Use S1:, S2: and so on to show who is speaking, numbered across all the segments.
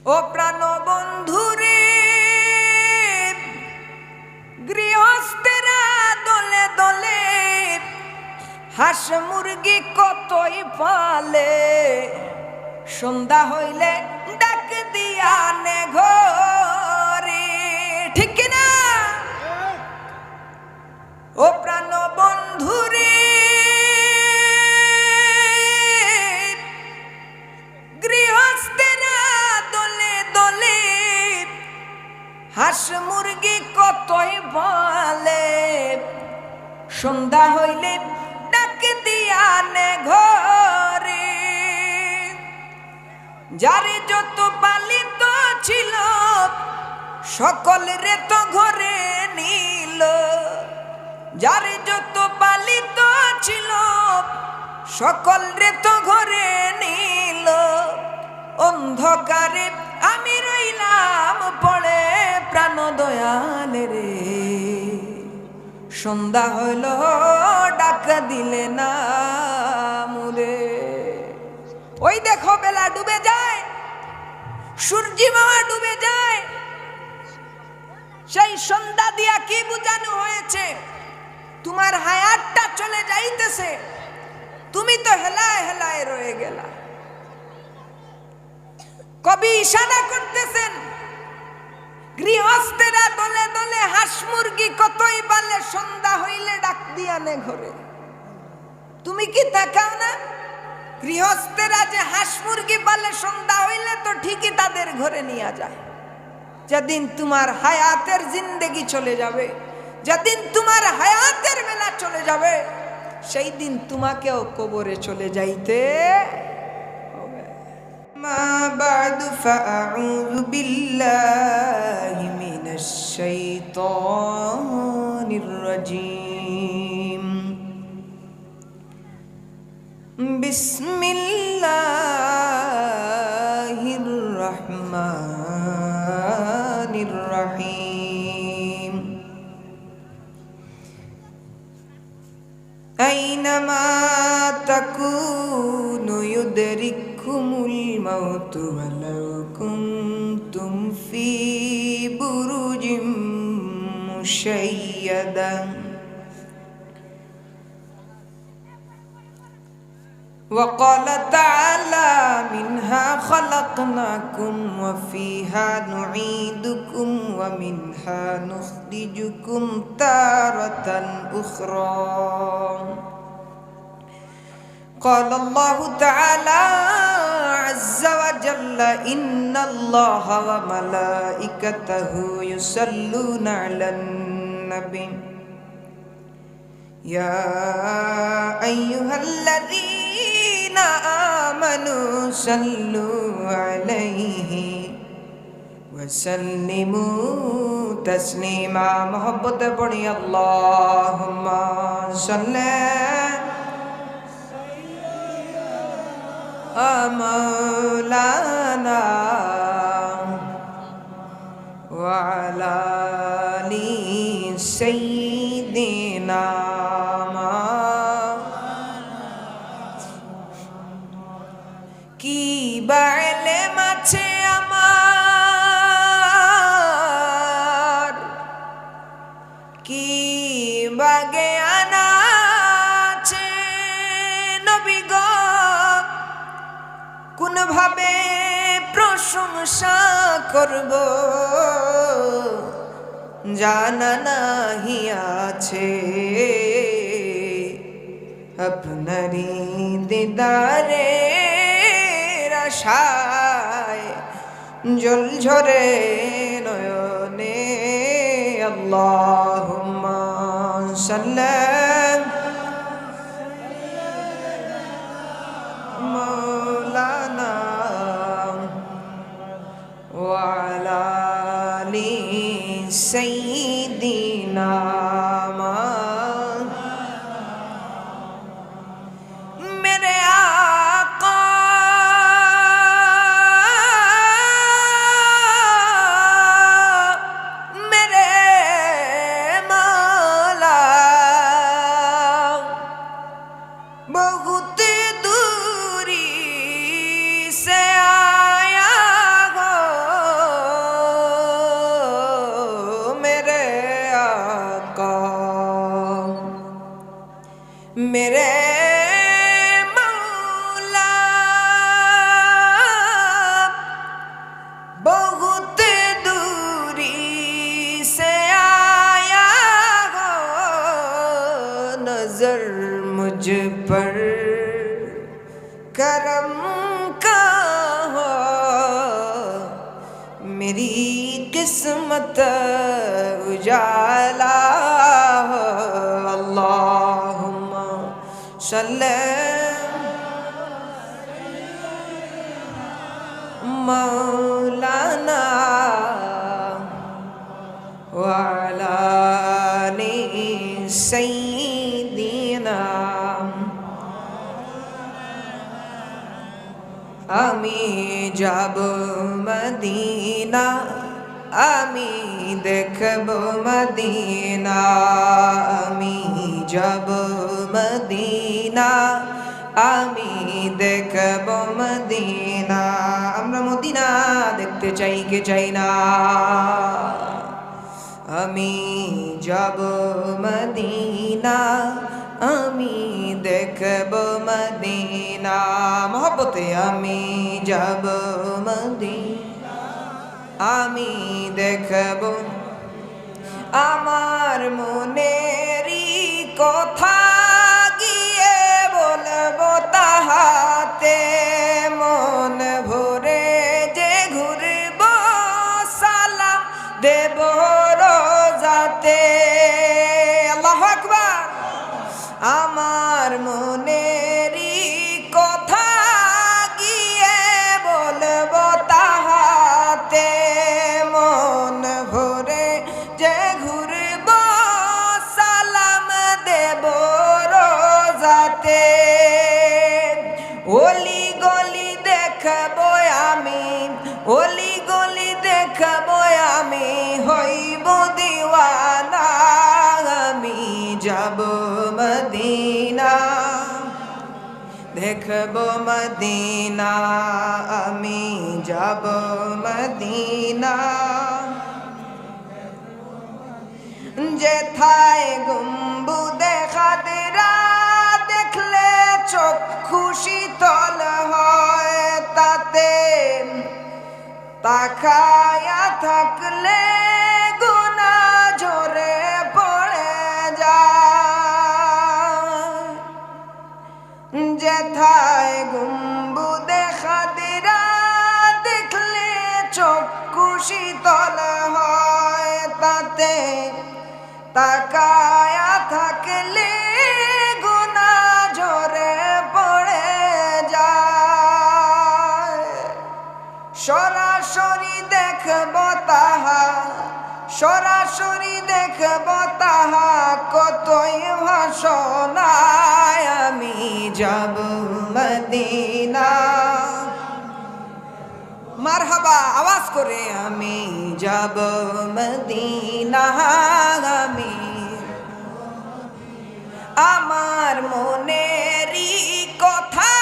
S1: ও প্রাণ বন্ধুরে গৃহস্থেরা দলে দলে হাঁস মুরগি কতই পালে, সন্ধ্যা হইলে ডাক দিয়া নে ঘরে, ঠিক কিনা? ও প্রাণ বন্ধুরে গৃহস্থেরা দলে দলে হাঁস মুরগি কতই পালে, সন্ধ্যা হইলে ডাক দিয়া নে ঘরে। যারে যত পালিত ছিল সকলের তো ঘরে নিল, যারে যত পালিত ছিল সকলরে তো ঘরে নিল। অন্ধকারে আমি রইলাম পড়ে প্রাণ দয়াল রে, সন্ধ্যা হইল ডাক দিলে না মুরে। ওই দেখো বেলা ডুবে যায়, সূর্যি মামা ডুবে যায়, সেই সন্ধ্যা দিয়া কি বুঝানো হয়েছে? তোমার হায়াতটা চলে যাইতেছে, তুমি তো হেলায় হেলায় রয়ে গেলা। কবি ইশারা করতেছেন গৃহস্থেরা দলে দলে হাঁস মুরগি কতই পালে, সন্ধ্যা হইলে ডাক দিয়া নে ঘরে। তুমি কি তাকাও না? গৃহস্থেরা যে হাঁস মুরগি পালে সন্ধ্যা হইলে তো ঠিকই তাদের ঘরে নিয়ে যায়। যেদিন তোমার হায়াতের জিন্দেগি চলে যাবে, যেদিন তোমার হায়াতের বেলা চলে যাবে, সেই দিন তোমাকেও কবরে চলে যাইতে হবে। মা বাদু ফাআউযু বিল্লাহি মিনাশ শাইতানির রাজীম। বিসমিল্লাহির রহমানির রহিম। আইনামা তাকুনু ইউদরিকুমুল মাউতু ওয়ালাউ কুনতুম ফি বুরুজিম মুশাইয়াদা। وقال تعالى منها خلقناكم وفيها نعيدكم ومنها نخرجكم تارة أخرى. قال الله تعالى عز وجل إن الله وملائكته يصلون على النبي يا أيها الذين آمنوا صلوا عليه وسلموا تسليما. محبت पढ़ी اللهم صل مولانا وعلى آل سيدنا. কি বালে মাছে আমার, কি বাগে আনাছে নবী গো, কোন ভাবে প্রশংসা করব জানা নাহি আছে। আপনারি দিদারে আশায় জল ঝরে নয়নে। আল্লাহুম্মা সাল্লি মাওলানা ওয়া আলা আলি সাইয়্যিদিনা। बहुत दूरी से आया हो मेरे मौला बहुत दूरी से आया हो, नजर मुझ पर करम का हो, मेरी किस्मत उजाला हो। अल्लाहुम्मा सल्ले मौलाना व अला आलि सय्यिदिना। আমি যাব মদিনা, আমি দেখব মদিনা, আমি যাব মদিনা, আমি দেখব মদিনা। আমরা মদিনা দেখতে চাই কে চাই না? আমি যাব মদিনা, আমি দেখব মদিনা। মহব্বতে আমি যাব মদিনা, আমি দেখব। আমার মনেরই কথা গিয়ে বলবো তাহাতে, মন ভরে যে ঘুরব সালাম দেব রোজাতে। আল্লাহু আকবার। আমার মনেরই কথা গিয়ে বলবো তাহাতে, মন ভরে যে ঘুরব সালাম দেব রোজাতে। অলি গলি দেখব আমি, অলি গলি দেখব আমি, হইব দিওয়ানা। আমি যাব মদিনা, দেখব মদিনা, আমি যাব মদিনা। যেথায় গম্বুদে খাদরা দেখলে চক্ষু শীতল হয়, তাতে তাকায়া থাকলে গুনাহ ঝরে পড়ে যায়। যেথায় গম্বুদে খাদরা দেখলে চক্ষু শীতল হয়, তাতে তাকায়া থাকলে গুনাহ ঝরে পড়ে যায়। সরাসরি দেখব তাহা, সরাসরি দেখব তাহা, কতই ভাষণায়। আমি যাব মদিনা। মারহাবা আওয়াজ করে। আমি যাব মদিনা, আমি আমার মনেরই কথা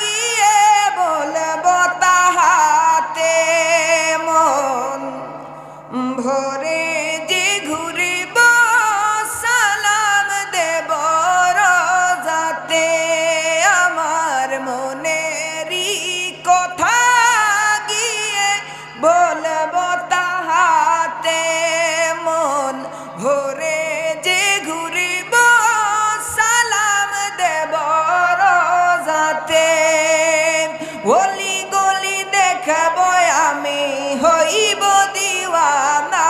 S1: গিয়ে বলবো তাহাতে, মন ভরে যে ঘুরিব সালাম দেব রোজাতে। আমার মনেরই কথা গিয়ে বলবো তাহাতে, মন ভরে যে ঘুরিব সালাম দেব রোজাতে। অলি গলি দেখব আমি, হইব দিওয়ানা।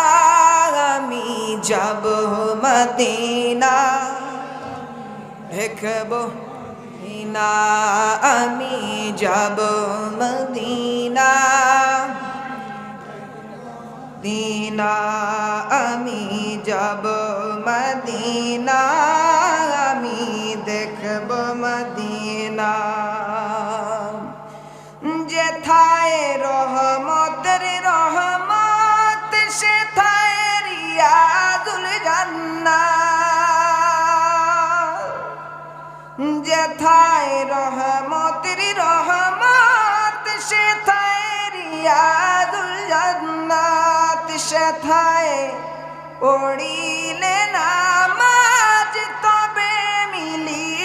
S1: আমি যাব মদিনা, দেখব মদিনা, আমি যাব মদিনা, দিনা, আমি যাব মদিনা, আমি দেখব মদিনা। যেথায় রহমতের রহমত, সেথায় রিয়াজুল জান্নাত। যেথায় রহমতের রহমত, সেথায় রিয়াজুল জান্নাত। সেথায় পড়িলে নামাজ তবে মিলিয়ে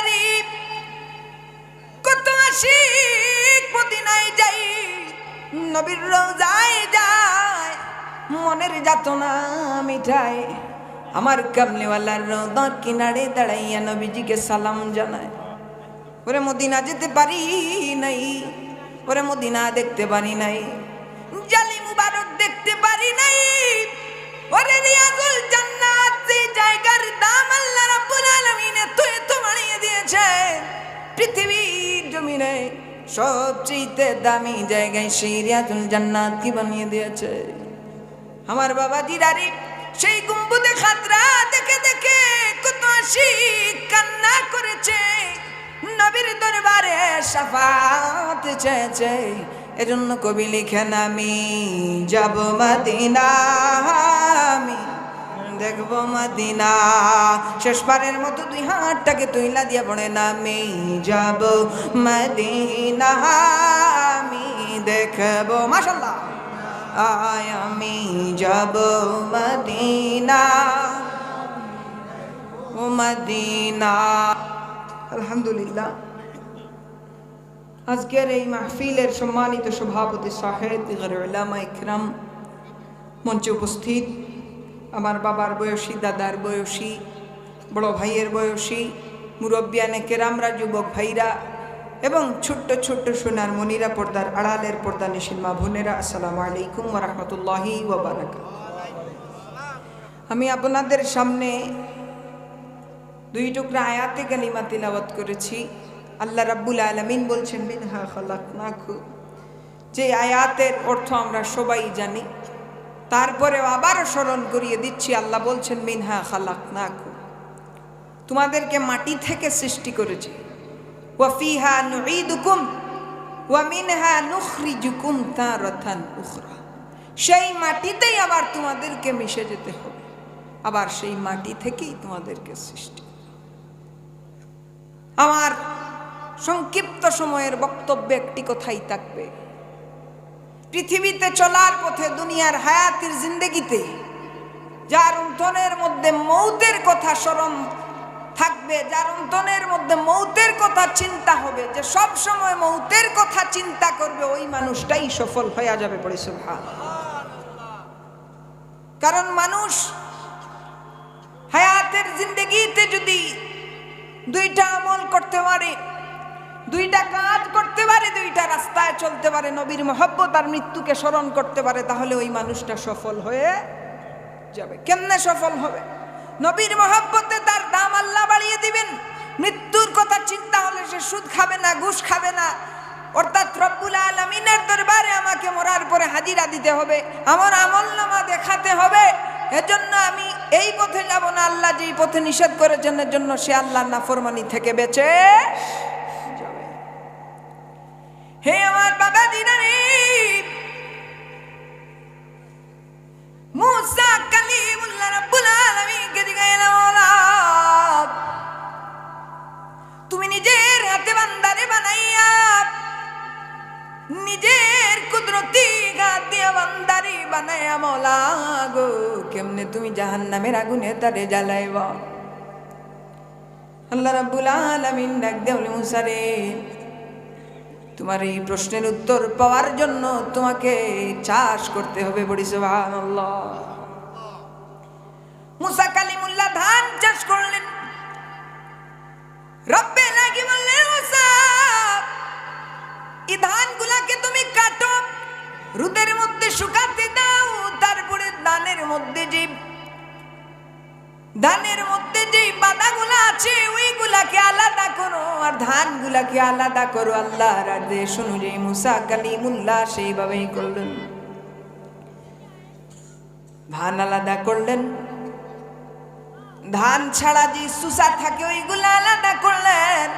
S1: দিদারি কত আশিক মদিনায় যাই, নবীর রওজায় যায়, মনের যাতনা মিঠায়। আমার কামলিওয়ালার রওজার কিনারে দাঁড়াইয়া নবীজিকে সালাম জানায়। ওরে মদিনা যেতে পারি নাই, ওরে মদিনা দেখতে পারি নাই, জালি মুবারক দেখতে পারি নাই, ওরে রিয়াজুল জান্নাত যে জায়গার দাম আল্লাহ রাব্বুল আলামিন এত বাড়িয়ে দিয়েছে, পৃথিবীর জমিনে সবচেয়ে দামি জায়গায় সেই রিয়াজুল জান্নাত কি বানিয়ে দিয়েছে। আমার বাবা জিরারি সেই গম্বুদে খাতরা দেখে দেখে কত আশিক কান্না করেছে, নবীর দরবারে শাফাত চেয়েছে। এজন্য কবি লিখেন আমি যাব মদিনা, আমি দেখব মদিনা। শেষবারের মতো দুই হাতটাকে তুইলা দিয়া পড়েন আমি যাব মদিনা, আমি দেখব। মাশাআল্লাহ, আয় আমি যাব মদিনা, ও মদিনা। আলহামদুলিল্লাহ, আজকের এই মাহফিলের সম্মানিত সভাপতি সাহেব উলামা ইকরাম, মঞ্চে উপস্থিত আমার বাবার বয়সী, দাদার বয়সী, বড় ভাইয়ের বয়সী, মুরব্বিয়ানে কেরামরা, যুবক ভাইরা এবং ছোট্ট ছোট্ট সোনার মনিরা, পর্দার আড়ালের পর্দা নিশিন মা বোনেরা, আসসালামু আলাইকুম ওয়া রাহমাতুল্লাহি ওয়া বারাকাতুহু। আমি আপনাদের সামনে দুই টুকরা আয়াতে কালিমা তিলাওয়াত করেছি। আল্লাহ রাব্বুল আলামিন বলছেন মিনহা খালাকনাকুম, যে আয়াতের অর্থ আমরা সবাই জানি, তারপরেও আবারও স্মরণ করিয়ে দিচ্ছি। আল্লাহ বলছেন মিনহা খালাকনাকুম, তোমাদেরকে মাটি থেকে সৃষ্টি করেছি, ওয়া ফিহা নুঈদুকুম ওয়া মিনহা নুখরিজুকুম তারাতান উখরা, সেই মাটিতেই আবার তোমাদেরকে মিশে যেতে হবে, আবার সেই মাটি থেকেই তোমাদেরকে সৃষ্টি। আমার সংক্ষিপ্ত সময়ের বক্তব্যে একটি কথাই থাকবে। পৃথিবীতে চলার পথে, দুনিয়ার হায়াতের জিন্দেগিতে যার অন্তরের মধ্যে মৌতের কথা স্মরণ থাকবে, যার অন্তরের মধ্যে মৌতের কথা চিন্তা হবে, যে সব সময় মৌতের কথা চিন্তা করবে, ওই মানুষটাই সফল হয়ে যাবে। পড়ে সুবহানাল্লাহ। কারণ মানুষ হায়াতের জিন্দেগিতে যদি দুইটা আমল করতে পারে, দুইটা কাজ করতে পারে, দুইটা রাস্তায় চলতে পারে, নবীর মহব্বত আর মৃত্যুকে স্মরণ করতে পারে, তাহলে ওই মানুষটা সফল হয়ে যাবে। কেমনে সফল হবে? নবীর মহব্বতে তার দাম আল্লাহ বাড়িয়ে দিবেন। মৃত্যুর কথা চিন্তা হলে সে সুদ খাবে না, ঘুষ খাবে না, অর্থাৎ রব্বুল আলামিনের দরবারে আমাকে মরার পরে হাজিরা দিতে হবে, আমার আমলনামা দেখাতে হবে। এজন্য আমি এই পথে যাব না, আল্লাহ যেই পথে নিষেধ করেছেন এর জন্য সে আল্লাহর নাফরমানি থেকে বেঁচে যাবে। হে আমার বাবা দিনারি, মুসা কালিমুল্লাহ রাব্বুল আলামিনকে জিজ্ঞাসা করলেন, তুমি নিজের হাতে বান্দারে বানাইয়া নিজের কুদরতি গাত দিয়া বান্দারি বানাইয়া মওলা গো, কেমনে তুমি জাহান্নামের আগুনে তারে জ্বালাইবা? আল্লাহ রাব্বুল আলামিন ডাক দিয়ে বলে, মুসা রে, তোমার এই প্রশ্নের উত্তর পাওয়ার জন্য তোমাকে চাষ করতে হবে। বলি সুবহানাল্লাহ। মুসা কালিমুল্লাহ ধান চাষ করলেন। রব্বে লাগি বললেন, মুসা এই ধানগুলাকে তুমি কাটো, রোদের মধ্যে শুকাতে দাও, তারপরে ধানের মধ্যে যে বাদাগুলা আছে ওইগুলাকে আলাদা করো, আর ধানগুলাকে আলাদা করো। আল্লাহর আদেশ অনুযায়ী মুসা কালিমুল্লাহ সেইভাবেই করলেন। ধান আলাদা করলেন, ধান ছাড়া যে সুসা থাকে ওইগুলা আলাদা করলেন।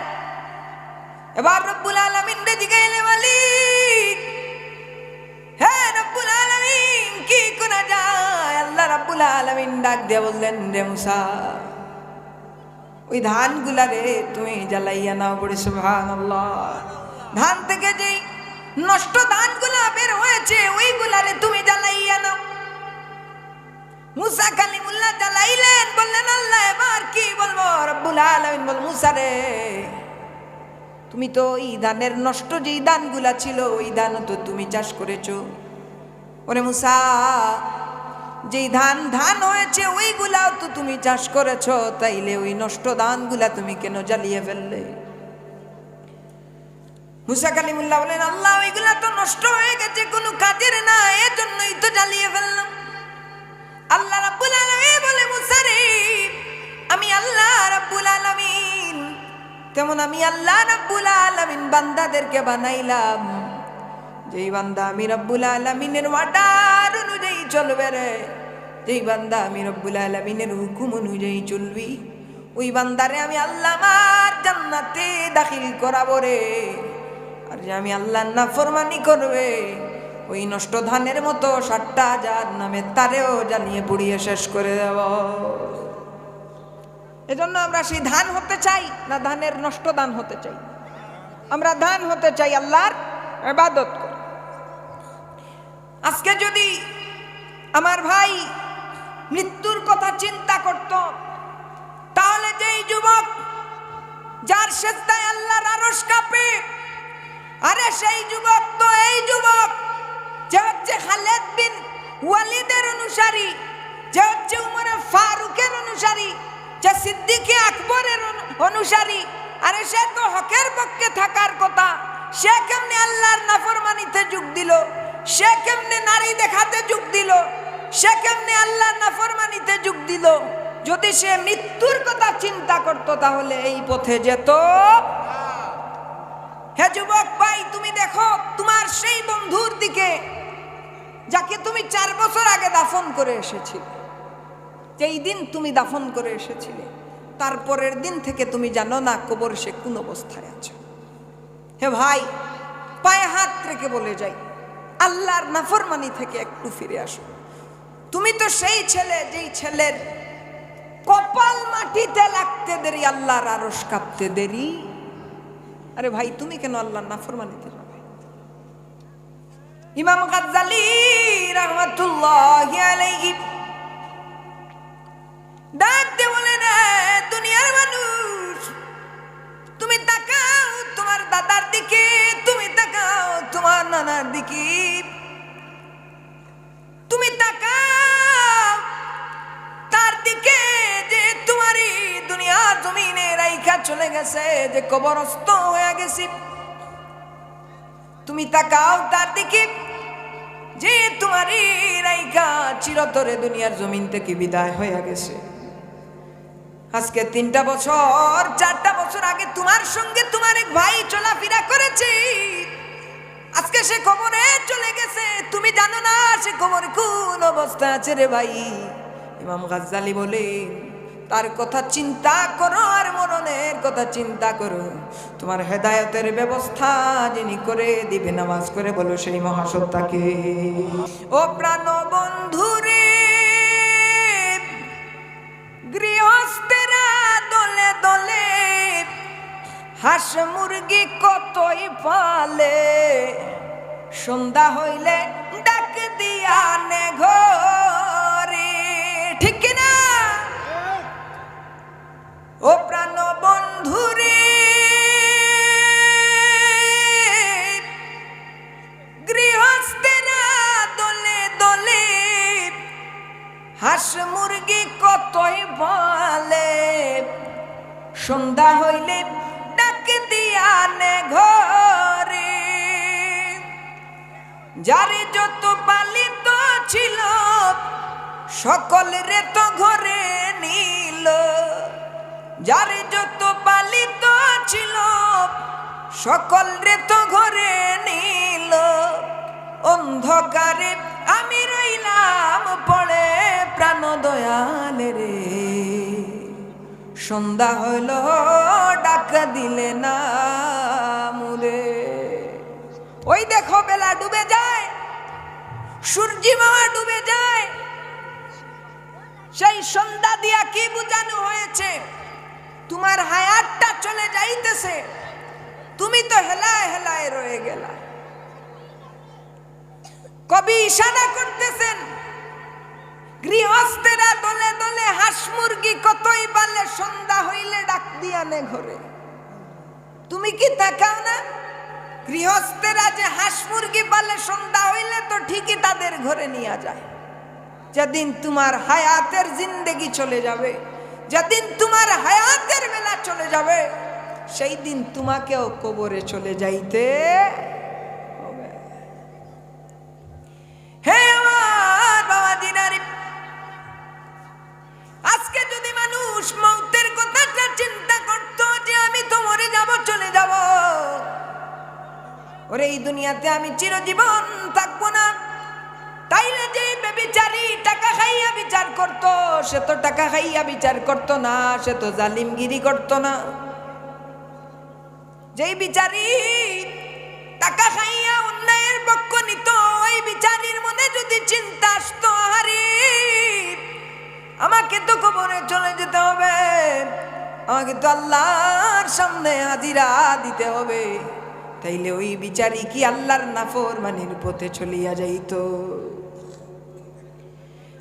S1: এবার রব্বুল আলামিন দিকে এলে, মালিক, হ্যাঁ রব্বুল আলামিন কি করা যায়? আল্লাহ রাব্বুল আলামিন ডাক দিয়ে বললেন, রে মুসা, ওই ধানগুলা রে তুমি জ্বালাইয়া নাও। বলে সুবহানাল্লাহ। ধান থেকে যে নষ্ট ধানগুলা বের হয়েছে ওইগুলা রে তুমি জ্বালাইয়া নাও। মুসা কালিমুল্লাহ জ্বালাইলেন, বললেন আল্লাহ এবার কি বলবো? রব্বুল আলামিন বল, মুসা রে, তুমি তো এই ধানের নষ্ট যেই ধানগুলা ছিল ওই ধানও তো তুমি চাষ করেছো। ওরে মুসা, যেই ধান ধান হয়েছে ওইগুলাও তো তুমি চাষ করেছো, তাইলে ওই নষ্ট ধানগুলা তুমি কেন জ্বালিয়ে ফেললে? মুসা কালিমুল্লাহ বলেন, আল্লাহ ওইগুলা তো নষ্ট হয়ে গেছে, কোনো কাজের না, এজন্যই তো জ্বালিয়ে ফেললাম। আল্লাহ রাব্বুল আলামিন বলে, মুসা রে, আমি আল্লাহ রাব্বুল আলামিন, তেমন আমি আল্লাহ রাব্বুল আলামিন বান্দাদেরকে বানাইলাম, যেই বান্দা আমি রব্বুল আলামিনের ওয়ার্ডার অনুযায়ী চলবে রে, যেই বান্দা আমি রব্বুল আলামিনের হুকুম অনুযায়ী চলবি, ওই বান্দারে আমি আল্লাহ আমার জান্নাতে দাখিল করাবো রে। আর যে আমি আল্লাহর নাফরমানি করবে, ওই নষ্ট ধানের মতো 60টা জাহান্নামের তারেও জ্বালিয়ে পুড়িয়ে শেষ করে দেব। এজন্য আমরা সেই ধান হতে চাই না ধানের নষ্ট ধান হতে চাই? আমরা ধান হতে চাই আল্লাহর ইবাদত করে। আজকে যদি আমার ভাই মৃত্যুর কথা চিন্তা করত, তাহলে যেই যুবক যার সেজদায় আল্লাহর আরশ কাঁপে, আরে সেই যুবক তো এই যুবক যে হচ্ছে খালিদ বিন ওয়ালিদের অনুসারী, যে হচ্ছে উমরে ফারুকের অনুসারী, যে সিদ্দিকে আকবরের অনুসারী। আরে সে তো হকের পক্ষে থাকার কথা, সে কেমনে আল্লাহর নাফরমানিতে যোগ দিল? সে কেমনে নারী দেখাতে যোগ দিল? সে কেমনে আল্লাহর নাফরমানিতে যোগ দিল? যদি সে মৃত্যুর কথা চিন্তা করত তাহলে এই পথে যেত। হে যুবক ভাই, তুমি দেখো তোমার সেই বন্ধুর দিকে যাকে তুমি 4 বছর আগে দাফন করে এসেছিলে, যেই দিন তুমি দাফন করে এসেছিলে তারপরের দিন থেকে তুমি জানো না কবর সে কোন অবস্থায় আছে। হে ভাই, পায়ে হাত রেখে বলে যাই, আল্লাহর নাফরমানি থেকে একটু ফিরে আসো। তুমি তো সেই ছেলে যেই ছেলের কপাল মাটিতে লাগতে দেরি আল্লাহর আরশ কাঁপতে দেরি। আরে ভাই, তুমি কেন আল্লাহর নাফরমানিতে যাবে? ইমাম গাজ্জালী রাহমাতুল্লাহি আলাইহি ডাক দিয়ে বলেন, দুনিয়ার মানুষ, তুমি তাকাও তোমার দাদার দিকে, তুমি তাকাও তোমার নানার দিকে, তুমি তাকাও তার দিকে যে তোমারই দুনিয়া জমিনে রাইখা চলে গেছে, যে কবরস্থ হয়ে গেছে। তুমি তাকাও তার দিকে যে তোমারই রাইখা চিরতরে দুনিয়ার জমিন থেকে বিদায় হয়ে গেছে। আজকে 3টা বছর 4টা বছর আগে তোমার সঙ্গে তোমার এক ভাই চলাফেরা করেছে, আজকে সে কবরে চলে গেছে। তুমি জানো না সে কবরে কোন অবস্থা আছে রে ভাই। ইমাম গাজ্জালী বলে, তার কথা চিন্তা করো আর মরণের কথা চিন্তা করো। তোমার হেদায়েতের ব্যবস্থা যিনি করে দিবে, নামাজ করে বলো সেই মহাসত্তাকে। ও প্রাণ বন্ধুরে, গৃহস্থেরা দলে দলে হাঁস মুরগি কতই পালে, সন্ধ্যা হইলে ডাক দিয়া নে ঘরে, ঠিক কিনা? ও প্রাণ বন্ধুরে, গৃহস্থেরা দলে দলে হাঁস মুরগি কতই পালে, সন্ধ্যা হইলে ডাক দিয়া নে ঘরে। যারে যত পালিত ছিল সকলের তো ঘরে নিল, যারে যত পালিত ছিল সকলরে তো ঘরে নিল। অন্ধকারে আমি রইলাম পড়ে প্রাণ দয়ালে রে, সন্ধ্যা হইল ডাক দিলে না মুরে। ওই দেখো বেলা ডুবে যায়, সূর্যি মামা ডুবে যায়, সেই সন্ধ্যা দিয়া কি বুঝানো হয়েছে? তোমার হায়াতটা চলে যাইতেছে, তুমি তো হেলায় হেলায় রয়ে গেলা। কবি ইশারা করতেছেন, গৃহস্থের আরে হাঁস মুরগি কতই বালে সন্ধ্যা হইলে ডাক দিয়া নে ঘরে। তুমি কি তাকাও না? গৃহস্থেরা যে হাঁস মুরগি বালে সন্ধ্যা হইলে তো ঠিকই তাদের ঘরে নিয়ে যায়। যেদিন তোমার হায়াতের জিন্দেগি চলে যাবে, যেদিন তোমার হায়াতের বেলা চলে যাবে, সেই দিন তোমাকেও কবরে চলে যাইতে হবে। হে আমার বাবা দিনারি, আজকে যদি মানুষ মৌতের কথাটা চিন্তা করত যে আমি তো মরে যাব, চলে যাব, ওরে এই দুনিয়াতে আমি চিরজীবন থাকবো না, তাইলে যে বেবিচারি টাকা খাইয়া বিচার করত, সে তো টাকা খাইয়া বিচার করত না, সে তো জালিমগিরি করত না। যেই বিচারি টাকা খাইয়া অন্যায়ের পক্ষ নিত, ওই বিচারির মনে যদি চিন্তা আসতো, আরে আমাকে তো কবরে চলে যেতে হবে, আমাকে তো আল্লাহর সামনে হাজিরা দিতে হবে, তাইলে ওই বিচারি কি আল্লাহর নাফরমানির পথে চলিয়া যাইত?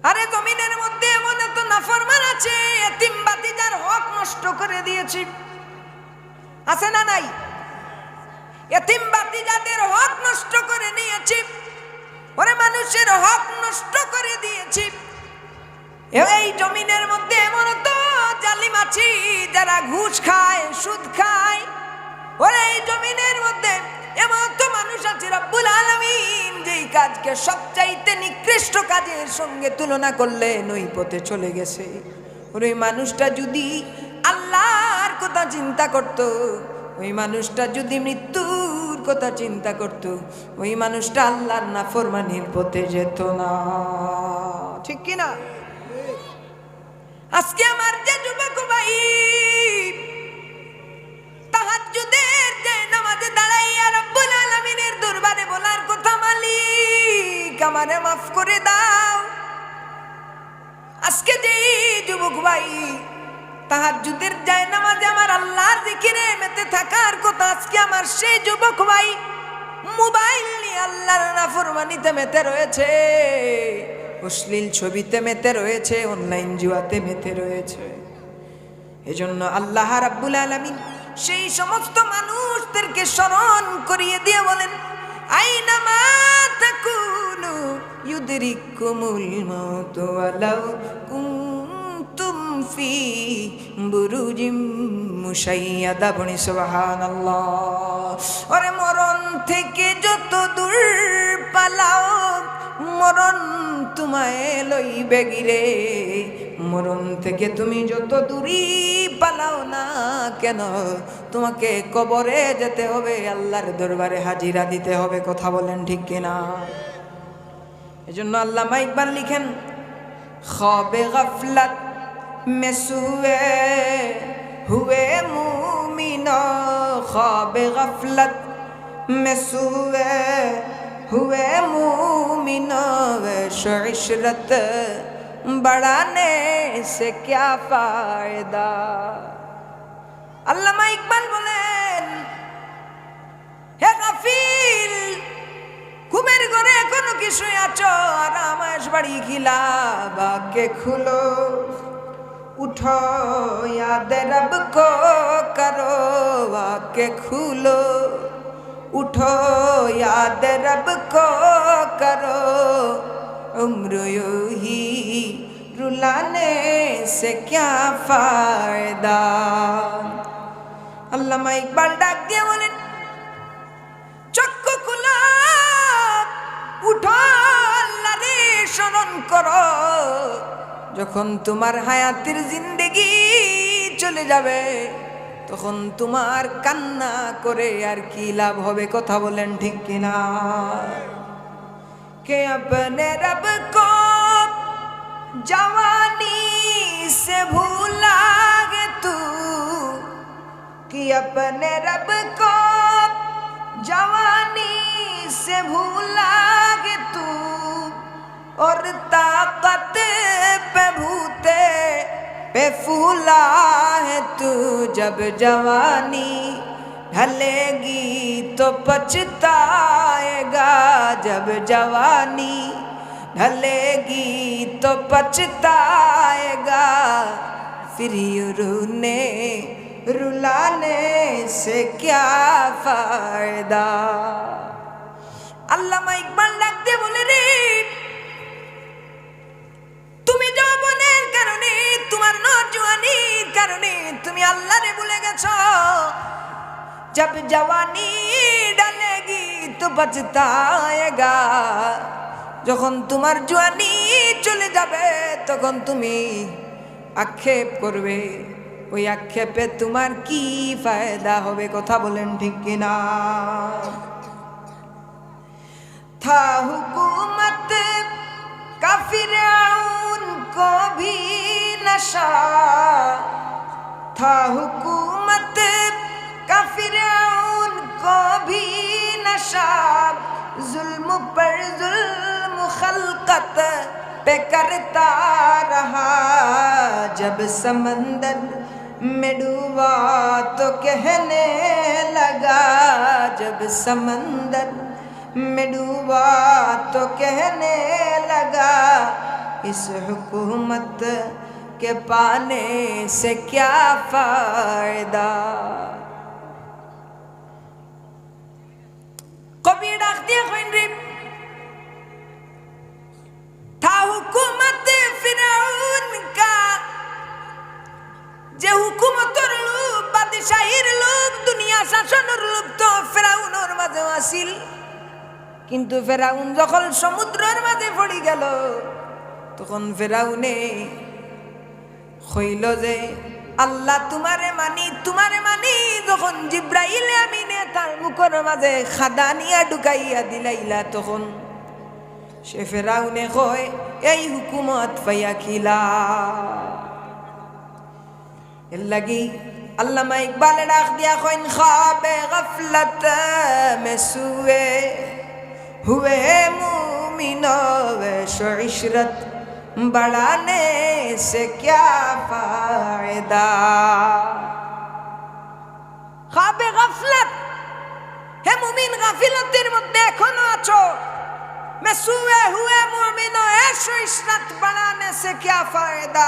S1: আরে জমিনের মধ্যে এমন এত নাফরমান আছে, এতিম বাতিজার হক নষ্ট করে দিয়েছি, আছে না নাই? এতিম বাতিজাদের হক নষ্ট করে নিয়েছি, ওরে মানুষের হক নষ্ট করে দিয়েছি। এই জমিনের মধ্যে এমন তো জালিম আছে যারা ঘুষ খায়, সুদ খায়, ওরে এই জমিনের মধ্যে এমন তো মানুষ আছে রব্বুল আলামিন যেই কাজকে সবচাইতে নিকৃষ্ট কাজের সঙ্গে তুলনা করলে ওই পথে চলে গেছে। ওই মানুষটা যদি আল্লাহর কথা চিন্তা করত, ওই মানুষটা যদি মৃত্যুর কথা চিন্তা করত, ওই মানুষটা আল্লাহর নাফরমানির পথে যেত না। ঠিক কি না? আজকে আমার যে যুবক ভাই তাহাজ্জুদের যে নামাজে দাঁড়াইয়া রব্বুল আলামিনের দরবারে বলার কথা, মালিক আমারে মাফ করে দাও, আজকে যে যুবক ভাই তাহাজ্জুদের যায় নামাজে আমার আল্লাহর জিকিরে মেতে থাকার কথা, আজকে আমার সেই যুবক ভাই মোবাইল নিয়ে আল্লাহর নাফরমানিতে মেতে রয়েছে, অশ্লীল ছবিতে মেতে রয়েছে, অনলাইন জুয়াতে মেতে রয়েছে। এজন্য আল্লাহ রাব্বুল আলামিন সেই সমস্ত মানুষদেরকে স্মরণ করিয়ে দিয়ে বলেন, আইনামা তাকুনু ইউদরিকুমুল মাউত ওয়ালাউ কুনতুম ফি বুরুজিম মুশাইয়াদা। বনি সুবহানাল্লাহ। ওরে মরণ থেকে যত দূর পালাও, মরণ তোমায় লইবে গিরে, মরণ থেকে তুমি যত দূরই পালাও না কেন, তোমাকে কবরে যেতে হবে, আল্লাহর দরবারে হাজিরা দিতে হবে। কথা বলেন ঠিক কিনা? এজন্য আল্লামা ইকবাল লিখেন, খ্বাবে গফলত মে সুয়ে হুয়ে মুমিন, খ্বাবে গফলত মে সুয়ে हुए मूमिन इशरत बढ़ाने से क्या फायदा। আল্লামা ইকবাল বলেন, হে গাফিল, ঘুমের ঘরে এখনো কি শুয়ে আছো? আরাম আয়েশ বাড়ি খিলা বাকে খুলো, উঠো याद रब को करो आके खुलो, उठो याद रब को करो, उम्र यूं ही रुलाने से क्या फायदा। আল্লামা ইকবাল ডাক দিয়ে বলেন, চক্ষু খুলো, উঠো, আল্লাহরে স্মরণ করো। যখন তোমার হায়াতের জিন্দেগি চলে যাবে, তখন তোমার কান্না করে আর কি লাভ হবে? কথা বলেন ঠিক কিনা? কে अपने रब को जवानी से भूला गे तू, कि अपने रब को जवानी से भूला गे तू, और ताकत पे भूते पे फूला है तू, जब जवानी ढलेगी तो पछताएगा, जब जवानी ढलेगी तो पछताएगा। पाएगा फिर यूं रूने रुलाने से क्या फायदा। আল্লামা ইকবাল ডাক দিয়ে বলে রে তুমি যৌবনের কারণে তোমার নওজোয়ানির কারণে তুমি আল্লাহরে ভুলে গেছো। जब जवानी डालेगी तो पछताएगा। যখন তোমার জওয়ানি চলে যাবে তখন তুমি আক্ষেপ করবে, ওই আক্ষেপে তোমার কি ফায়দা হবে? কথা বলেন ঠিক কিনা? था हुकूमत का फिरौन को भी नशा, था हुकूमत का फिरौन को भी नशा, जुल्म पर जुल्म खल्कत पे करता रहा। जब समंदर में डूबा तो कहने लगा, जब समंदर में डूबा तो कहने लगा, इस हुकूमत के पाने से क्या फायदा। कभी डाक दिया रे था हुकूमत फिरौन का, যে হুকুমতের লোভ বাদশাহীর লোভ দুনিয়া শাসনের লোভ তো ফেরাউনের মাঝে আসিল। কিন্তু ফেরাউন যখন সমুদ্রের মাঝে পড়ে গেল তখন ফেরাউনে হইল যে আল্লাহ তোমারে মানি। যখন জিব্রাইল আমিনে তার মুখের মাঝে খাদা নিয়া ঢুকাইয়া দিলাইলা তখন সে ফেরাউনে কয় এই হুকুমত পাইয়া খিলা। এর লাগি আল্লামা ইকবাল ডাক দিয়া কইন খাবে গফলত মে সুয়ে हुए मुमिनों वैशो इशरत बढ़ाने से क्या फायदा। खाबे गफलत হে মুমিন গাফিলতের মধ্যে এখনো আছো। मैं सुए हुए मुमिनों ऐशो इशरत बढ़ाने से क्या फायदा।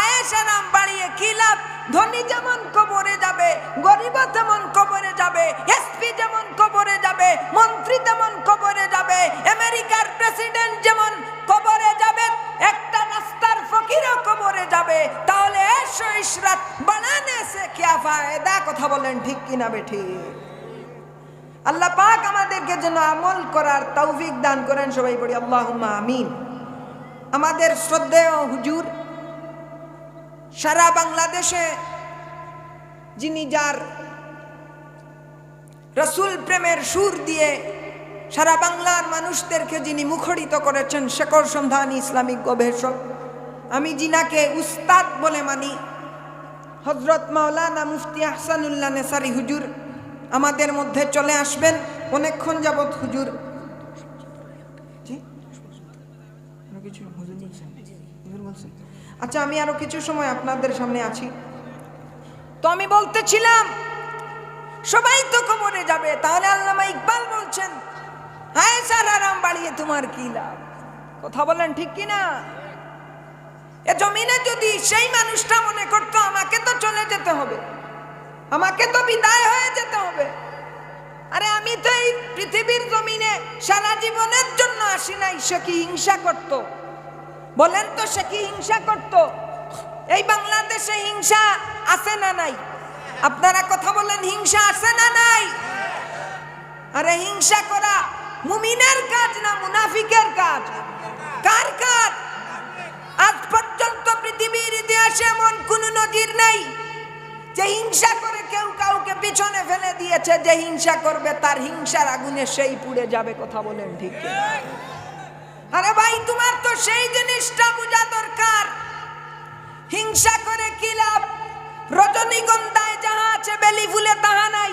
S1: আয়েশা নাম বাড়িয়ে কি লাভ? ধনী যেমন কবরে যাবে, গরিব তেমন কবরে যাবে, এসপি যেমন কবরে যাবে, মন্ত্রী তেমন কবরে যাবে, আমেরিকার প্রেসিডেন্ট যেমন কবরে যাবে, একটা রাস্তার ফকিরও কবরে যাবে। তাহলে এসো ইশরাত বানানে সে কিয়া ফায়দা? কথা বলেন ঠিক কিনা বেঠিক? আল্লাহ পাক আমাদেরকে যেন আমল করার তৌফিক দান করেন। সবাই পড়ি আল্লাহুম্মা আমিন। আমাদের শ্রদ্ধেয় হুজুর সারা বাংলাদেশে যিনি যার রসুল প্রেমের সুর দিয়ে সারা বাংলার মানুষদেরকে যিনি মুখরিত করেছেন, শেকর সন্ধানী ইসলামিক গবেষক, আমি যিনাকে উস্তাদ বলে মানি, হযরত মাওলানা মুফতি আহসানুল্লাহ নেসারি হুজুর আমাদের মধ্যে চলে আসবেন। অনেকক্ষণ যাবত হুজুর আচ্ছা আমি আরো কিছু সময় আপনাদের সামনে আছি। তো আমি বলতেছিলাম সবাই তো কবরে যাবে, তাহলে আল্লামা ইকবাল বলছেন হায় সারা রাম বাড়িয়ে তোমার কি লাভ? কথা বলেন ঠিক কিনা? এ জমিনে যদি সেই মানুষটা মনে করতো আমাকে তো চলে যেতে হবে, আমাকে তো বিদায় হয়ে যেতে হবে, আরে আমি তো এই পৃথিবীর জমিনে সারা জীবনের জন্য আসি নাই, সে কি হিংসা করতো? বলেন তো সে কি হিংসা করত? এই বাংলাদেশে হিংসা আছে না নাই? আপনারা কথা বলেন, হিংসা আছে না নাই? আরে হিংসা করা মুমিনের কাজ না মুনাফিকের কাজ? কার কাজ? আজ পর্যন্ত পৃথিবীর ইতিহাসে এমন কোন নজির নাই যে হিংসা করে কেউ কাউকে পিছনে ফেলে দিয়েছে। যে হিংসা করবে তার হিংসার আগুনে সেই পুড়ে যাবে। কথা বলেন ঠিক কিনা? আরে ভাই তোমার তো সেই জিনিসটা বোঝা দরকার। হিংসা করে কি লাভ? রজনীগন্ধায় যাহা আছে বেলি ফুলে তাহা নাই,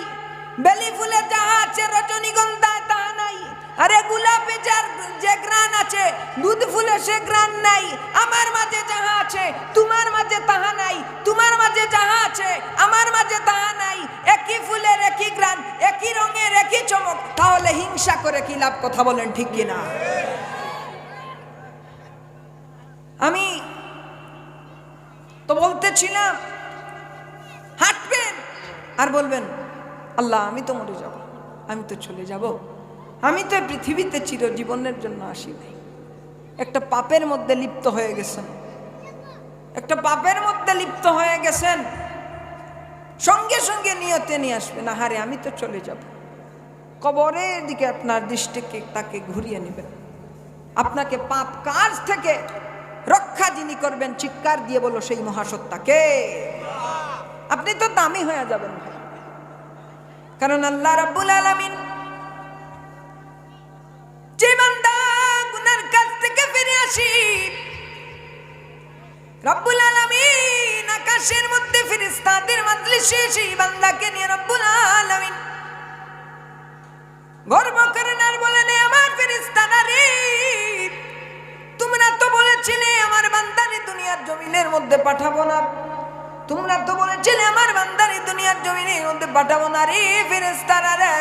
S1: বেলি ফুলে যাহা আছে রজনীগন্ধায় তাহা নাই। আরে গোলাপে যার যে গ্রান আছে দুধ ফুলে সে গ্রান নাই। আমার মাঝে যাহা আছে তোমার মাঝে তাহা নাই, তোমার মাঝে যাহা আছে আমার মাঝে তাহা নাই। একই ফুলের একই গ্রান, একই রঙের একই চমক, তাহলে হিংসা করে কি লাভ? কথা বলেন ঠিক কিনা? আমি বলতেছিলাম হাঁটবেন আর বলবেন আল্লাহ আমি তো মরে যাব, আমি তো চলে যাব, আমি তো পৃথিবীতে চিরজীবনের জন্য আসি নাই। একটা পাপের মধ্যে লিপ্ত হয়ে গেছেন, একটা পাপের মধ্যে লিপ্ত হয়ে গেছেন, সঙ্গে সঙ্গে নিয়তে নিয়ে আসবেন আহারে আমি তো চলে যাব। কবরের দিকে আপনার দৃষ্টিকে তাকে ঘুরিয়ে নেবেন। আপনাকে পাপ কাজ থেকে রক্ষা যিনি করবেন চিৎকার দিয়ে বলো সেই মহাসত্তাকে। আপনি তো দামি হয়ে যাবেন ভাই, কারণ আল্লাহ রাব্বুল আলামিন যে বান্দা গুনার কাছ থেকে ফিরে আসি, রব্বুল আলামিন আকাশের মধ্যে ফেরেশতাদের মজলিসে সেই বান্দাকে নিয়ে রব্বুল আলামিন গর্ব করেন আর বলেন আমার ফেরেশতারা রে, তোমরা তো বলেছিলে আমার বান্দারে দুনিয়ার জমিনের মধ্যে পাঠাবো না, তোমরা তো বলেছিলে আমার বান্দারে দুনিয়ার জমিনের মধ্যে পাঠাবো না রে ফেরেশতারা রে,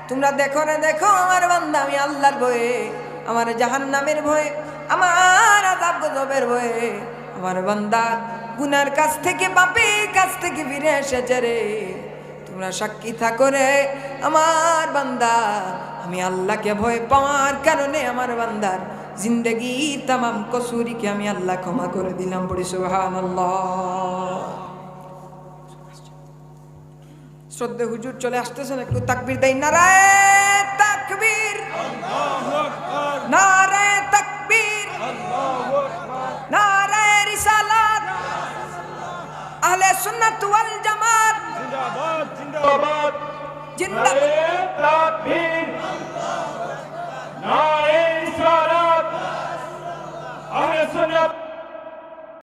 S1: তোমরা দেখো রে দেখো আমার বান্দা আমি আল্লাহর ভয়ে, আমার জাহান্নামের ভয়ে, আমার আযাব গজবের ভয়ে আমার বান্দা গুনার কাছ থেকে পাপের কাছ থেকে ফিরে এসেছে রে। তোমরা সাক্ষী থাকো রে আমার বান্দা আমি আল্লাহকে ভয় পাওয়ার কারণে আমার বান্দার জিন্দেগির তামাম কসুরিকে আমি আল্লাহ ক্ষমা করে দিলাম। পড়ি সুবহানাল্লাহ। শ্রদ্ধে হুজুর চলে আসতেছেন, একটু তাকবীর দেই। নারায়ে তাকবীর, আল্লাহু আকবার, নারায়ে তাকবীর, আল্লাহু আকবার, নারায়ে রিসালাত, আহলে সুন্নাত ওয়াল জামাত জিন্দাবাদ জিন্দাবাদ, নারায়ে তাকবীর,